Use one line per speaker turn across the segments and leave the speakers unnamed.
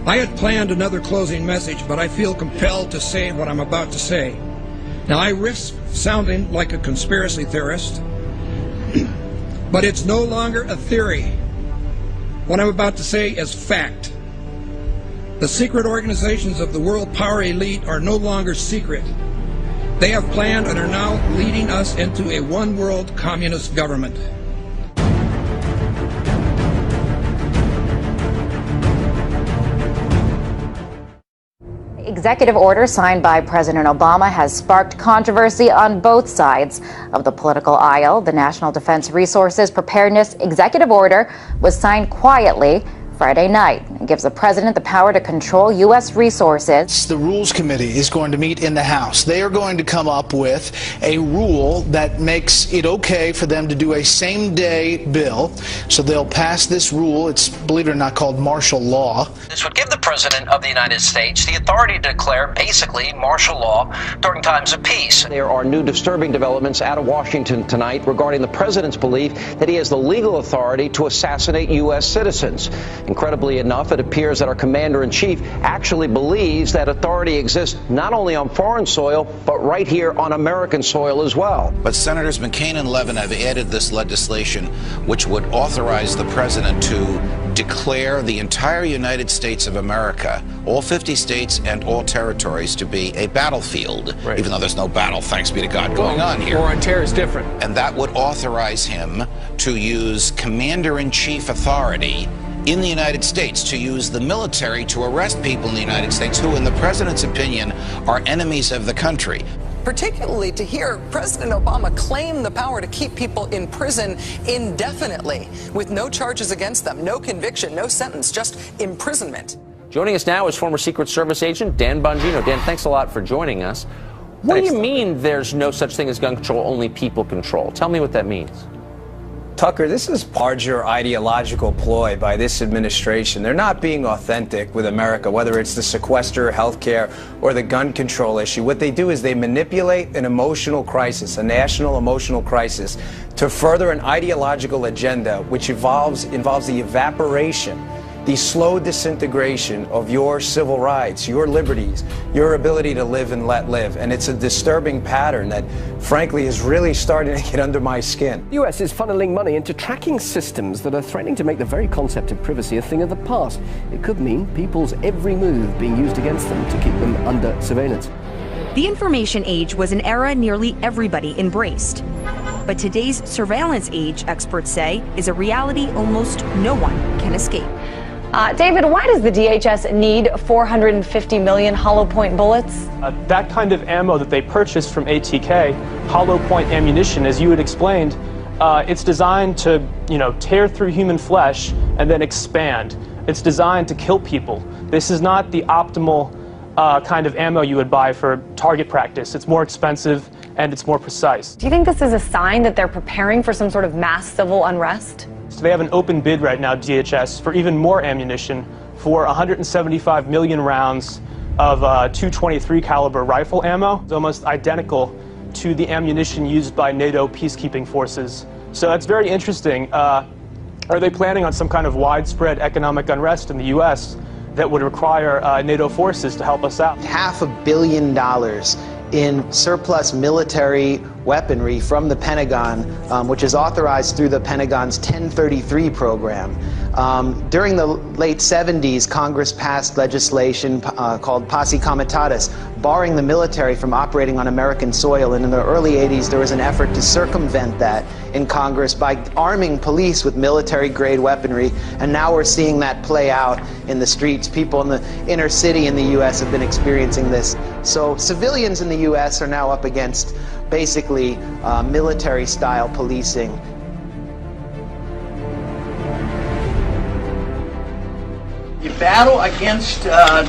I had planned another closing message, but I feel compelled to say what I'm about to say. Now, I risk sounding like a conspiracy theorist, but it's no longer a theory. What I'm about to say is fact. The secret organizations of the world power elite are no longer secret. They have planned and are now leading us into a one-world communist government.
Executive order signed by President Obama has sparked controversy on both sides of the political aisle. The National Defense Resources Preparedness Executive Order was signed quietly Friday night. It gives the president the power to control U.S. resources.
The Rules Committee is going to meet in the House. They are going to come up with a rule that makes it okay for them to do a same-day bill. So they'll pass this rule. It's, believe it or not, called martial law.
This would give the President of the United States the authority to declare basically martial law during times of peace.
There are new disturbing developments out of Washington tonight regarding the president's belief that he has the legal authority to assassinate U.S. citizens. Incredibly enough, it appears that our commander-in-chief actually believes that authority exists not only on foreign soil, but right here on American soil as well.
But Senators McCain and Levin have added this legislation which would authorize the president to declare the entire United States of America, all 50 states and all territories, to be a battlefield, right, even though there's no battle, thanks be to God, going on here.
War on terror is different.
And that would authorize him to use commander-in-chief authority in the United States, to use the military to arrest people in the United States who, in the president's opinion, are enemies of the country.
Particularly to hear President Obama claim the power to keep people in prison indefinitely with no charges against them, no conviction, no sentence, just imprisonment.
Joining us now is former Secret Service agent Dan Bongino. Dan, thanks a lot for joining us. What do you mean there's no such thing as gun control, only people control? Tell me what that means.
Tucker, this is larger ideological ploy by this administration. They're not being authentic with America, whether it's the sequester, healthcare, or the gun control issue. What they do is they manipulate an emotional crisis, a national emotional crisis, to further an ideological agenda which involves the evaporation, the slow disintegration of your civil rights, your liberties, your ability to live and let live. And it's a disturbing pattern that, frankly, is really starting to get under my skin.
The US is funneling money into tracking systems that are threatening to make the very concept of privacy a thing of the past. It could mean people's every move being used against them to keep them under surveillance.
The information age was an era nearly everybody embraced. But today's surveillance age, experts say, is a reality almost no one can escape.
David, why does the DHS need 450 million hollow point bullets?
That kind of ammo that they purchased from ATK, hollow point ammunition, as you had explained, it's designed to, tear through human flesh and then expand. It's designed to kill people. This is not the optimal kind of ammo you would buy for target practice. It's more expensive and it's more precise.
Do you think this is a sign that they're preparing for some sort of mass civil unrest?
So they have an open bid right now, DHS, for even more ammunition, for 175 million rounds of .223 caliber rifle ammo. It's almost identical to the ammunition used by NATO peacekeeping forces. So that's very interesting. Are they planning on some kind of widespread economic unrest in the U.S. that would require NATO forces to help us out?
$500 million in surplus military weaponry from the Pentagon, which is authorized through the Pentagon's 1033 program. During the late 70s, Congress passed legislation called Posse Comitatus, barring the military from operating on American soil. And in the early 80s, there was an effort to circumvent that in Congress by arming police with military-grade weaponry. And now we're seeing that play out in the streets. People in the inner city in the U.S. have been experiencing this. So civilians in the U.S. are now up against basically military-style policing.
The battle against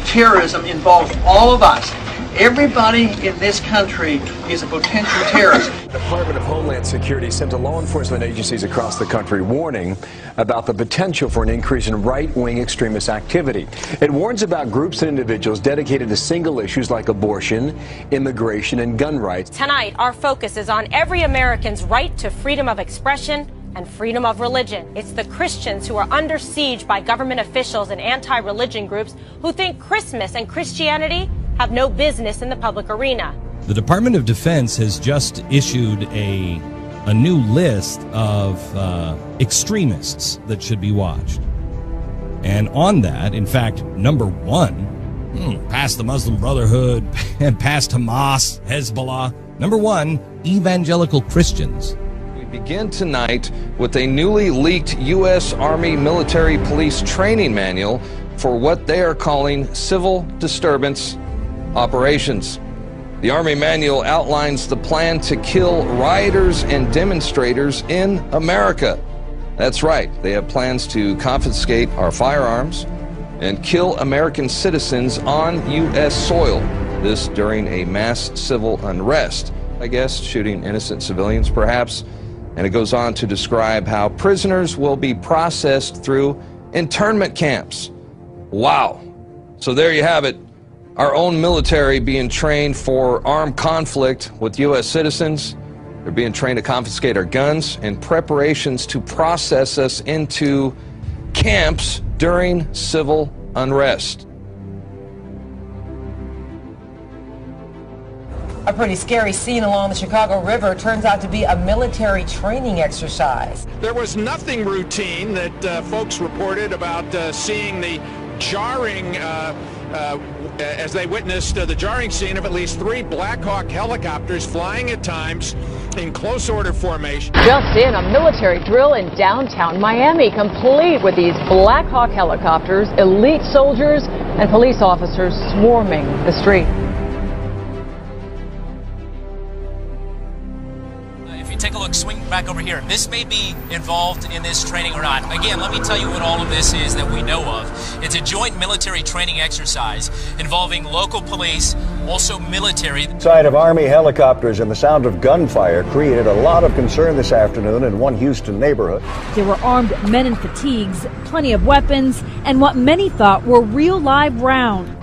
terrorism involves all of us. Everybody in this country is a potential terrorist.
The Department of Homeland Security sent to law enforcement agencies across the country warning about the potential for an increase in right-wing extremist activity. It warns about groups and individuals dedicated to single issues like abortion, immigration, and gun rights.
Tonight, our focus is on every American's right to freedom of expression and freedom of religion. It's the Christians who are under siege by government officials and anti-religion groups who think Christmas and Christianity have no business in the public arena.
The Department of Defense has just issued a new list of extremists that should be watched. And on that, in fact, number one, past the Muslim Brotherhood and past Hamas, Hezbollah, number one, evangelical Christians.
We begin tonight with a newly leaked U.S. Army military police training manual for what they are calling civil disturbance operations. The Army manual outlines the plan to kill rioters and demonstrators in America. That's right, they have plans to confiscate our firearms and kill American citizens on U.S. soil. This during a mass civil unrest, I guess, shooting innocent civilians perhaps. And it goes on to describe how prisoners will be processed through internment camps. Wow. So there you have it. Our own military being trained for armed conflict with U.S. citizens. They're being trained to confiscate our guns in preparations to process us into camps during civil unrest.
A pretty scary scene along the Chicago River turns out to be a military training exercise.
There was nothing routine that folks reported about seeing the jarring as they witnessed the jarring scene of at least 3 Black Hawk helicopters flying at times in close order formation.
Just in, a military drill in downtown Miami, complete with these Black Hawk helicopters, elite soldiers, and police officers swarming the street.
Take a look, swing back over here. This may be involved in this training or not. Again, let me tell you what all of this is that we know of. It's a joint military training exercise involving local police, also military.
Sight of Army helicopters and the sound of gunfire created a lot of concern this afternoon in one Houston neighborhood.
There were armed men in fatigues, plenty of weapons, and what many thought were real live rounds.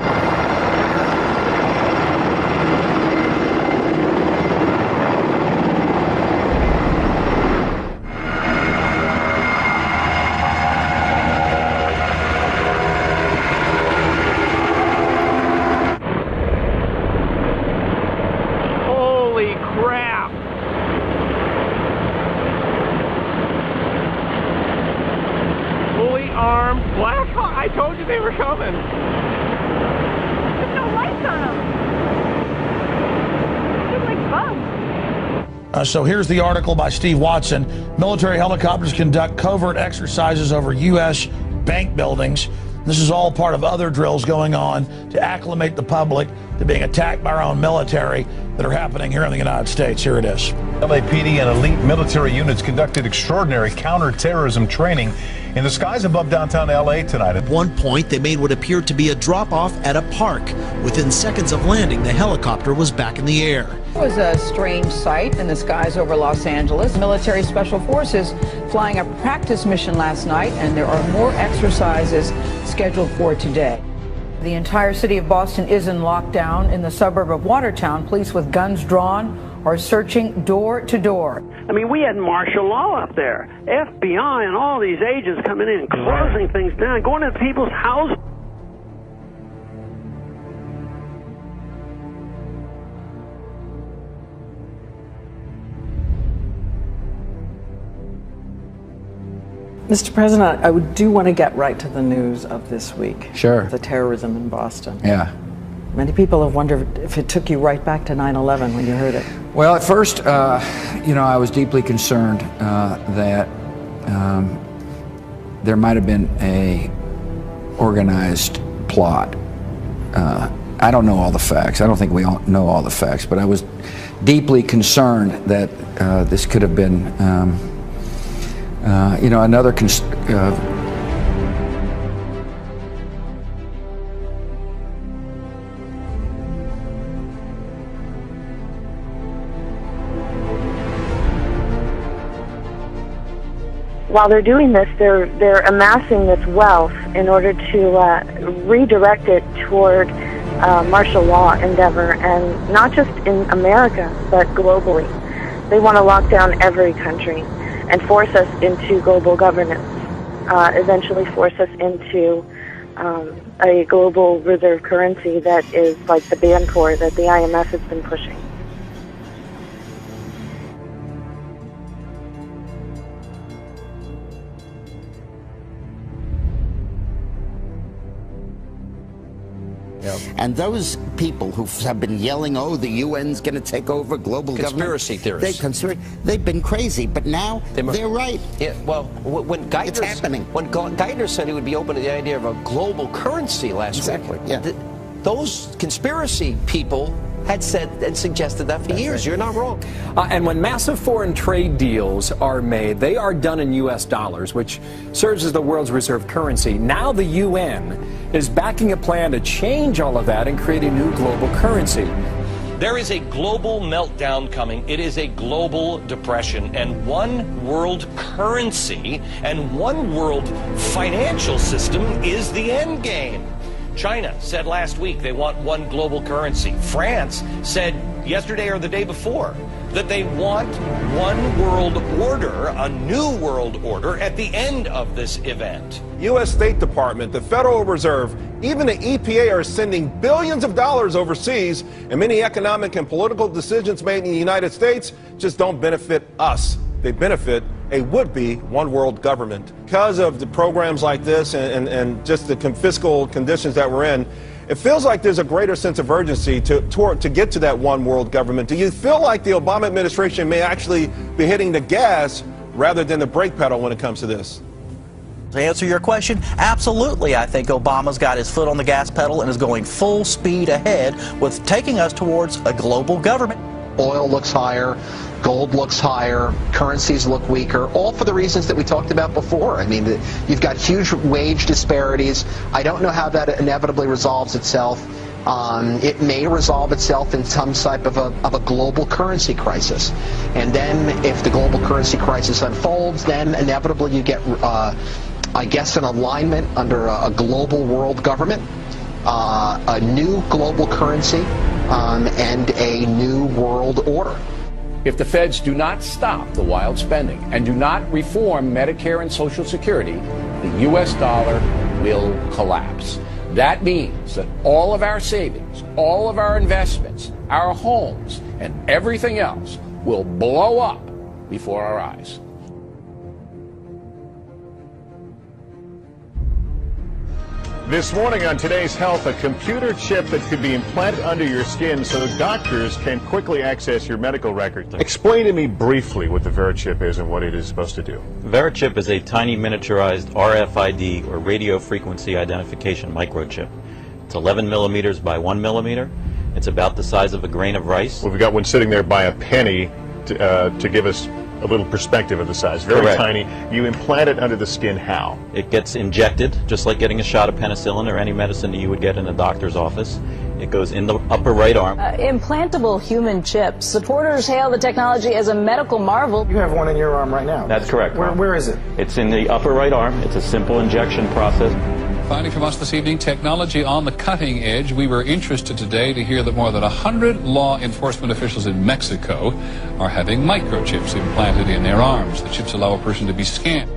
I told you they were coming. There's no lights on them. They're like bugs.
So here's the article by Steve Watson. Military helicopters conduct covert exercises over U.S. bank buildings. This is all part of other drills going on to acclimate the public to being attacked by our own military that are happening here in the United States. Here it is.
LAPD and elite military units conducted extraordinary counterterrorism training in the skies above downtown LA tonight.
At one point, they made what appeared to be a drop-off at a park. Within seconds of landing, the helicopter was back in the air.
It was a strange sight in the skies over Los Angeles. Military Special Forces flying a practice mission last night, and there are more exercises scheduled for today. The entire city of Boston is in lockdown. In the suburb of Watertown, police with guns drawn are searching door to door.
I mean, we had martial law up there. FBI and all these agents coming in, closing things down, going into people's houses.
Mr. President, I do want to get right to the news of this week.
Sure.
The terrorism in Boston.
Yeah.
Many people have wondered if it took you right back to 9/11 when you heard it.
Well, at first, I was deeply concerned that there might have been a organized plot. I don't know all the facts. I don't think we all know all the facts, but I was deeply concerned that this could have been, another.
While they're doing this, they're amassing this wealth in order to redirect it toward martial law endeavor, and not just in America, but globally. They want to lock down every country. and force us into global governance, eventually force us into a global reserve currency that is like the Bancorp that the IMF has been pushing.
And those people who have been yelling, oh, the UN's going to take over global
conspiracy
government.
Theorists.
They've been crazy, but now they're right.
Yeah, well, when Geithner,
it's happening.
When Geithner said he would be open to the idea of a global currency last week, those conspiracy people had said and suggested that for years. You're not wrong.
And when massive foreign trade deals are made, they are done in U.S. dollars, which serves as the world's reserve currency. Now the UN is backing a plan to change all of that and create a new global currency.
There is a global meltdown coming. It is a global depression, and one world currency and one world financial system is the end game. China said last week they want one global currency. France said yesterday or the day before that they want one world order, a new world order, at the end of this event.
U.S. State Department, the Federal Reserve, even the EPA are sending billions of dollars overseas, and many economic and political decisions made in the United States just don't benefit us. They benefit a would-be one-world government. Because of the programs like this and just the fiscal conditions that we're in, it feels like there's a greater sense of urgency to get to that one-world government. Do you feel like the Obama administration may actually be hitting the gas rather than the brake pedal when it comes to this?
To answer your question, absolutely. I think Obama's got his foot on the gas pedal and is going full speed ahead with taking us towards a global government.
Oil looks higher, gold looks higher, currencies look weaker, all for the reasons that we talked about before. I mean, you've got huge wage disparities. I don't know how that inevitably resolves itself. It may resolve itself in some type of a global currency crisis. And then if the global currency crisis unfolds, then inevitably you get, I guess, an alignment under a global world government, a new global currency, and a new world order.
If the feds do not stop the wild spending and do not reform Medicare and Social Security, the U.S. dollar will collapse. That means that all of our savings, all of our investments, our homes, and everything else will blow up before our eyes.
This morning on Today's Health, a computer chip that could be implanted under your skin so doctors can quickly access your medical records. Explain to me briefly what the VeriChip is and what it is supposed to do.
VeriChip is a tiny miniaturized RFID, or radio frequency identification microchip. It's 11 millimeters by 1 millimeter. It's about the size of a grain of rice.
Well, we've got one sitting there by a penny to give us a little perspective of the size. Very
Correct.
Tiny. You implant it under the skin how?
It gets injected, just like getting a shot of penicillin or any medicine that you would get in a doctor's office. It goes in the upper right arm.
Implantable human chips. Supporters hail the technology as a medical marvel.
You have one in your arm right now.
That's correct.
Where is it?
It's in the upper right arm. It's a simple injection process.
Finally from us this evening, technology on the cutting edge. We were interested today to hear that more than 100 law enforcement officials in Mexico are having microchips implanted in their arms. The chips allow a person to be scanned.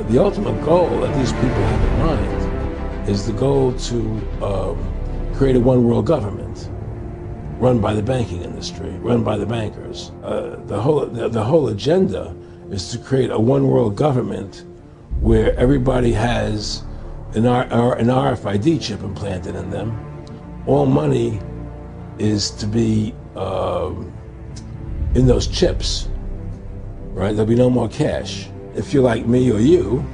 The ultimate goal that these people have in mind is the goal to create a one-world government run by the banking industry, run by the bankers. The whole agenda is to create a one-world government where everybody has an RFID chip implanted in them. All money is to be in those chips, right? There'll be no more cash. If you're like me or you,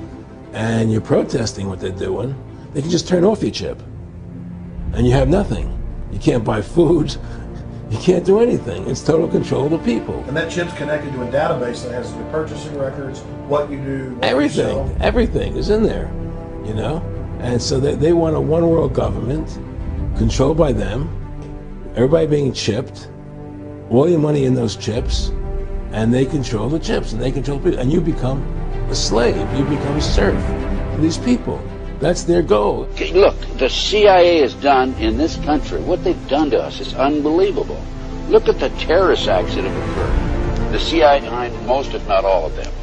and you're protesting what they're doing, they can just turn off your chip, and you have nothing. You can't buy food. You can't do anything. It's total control of the people.
And that chip's connected to a database that has your purchasing records, what you do, what
everything,
you sell.
everything is in there, you know? And so they want a one world government controlled by them, everybody being chipped, all your money in those chips, and they control the chips, and they control people, and you become a slave, you become a serf to these people. That's their goal.
Look, the CIA has done in this country, what they've done to us is unbelievable. Look at the terrorist acts that have occurred. The CIA behind most, if not all of them.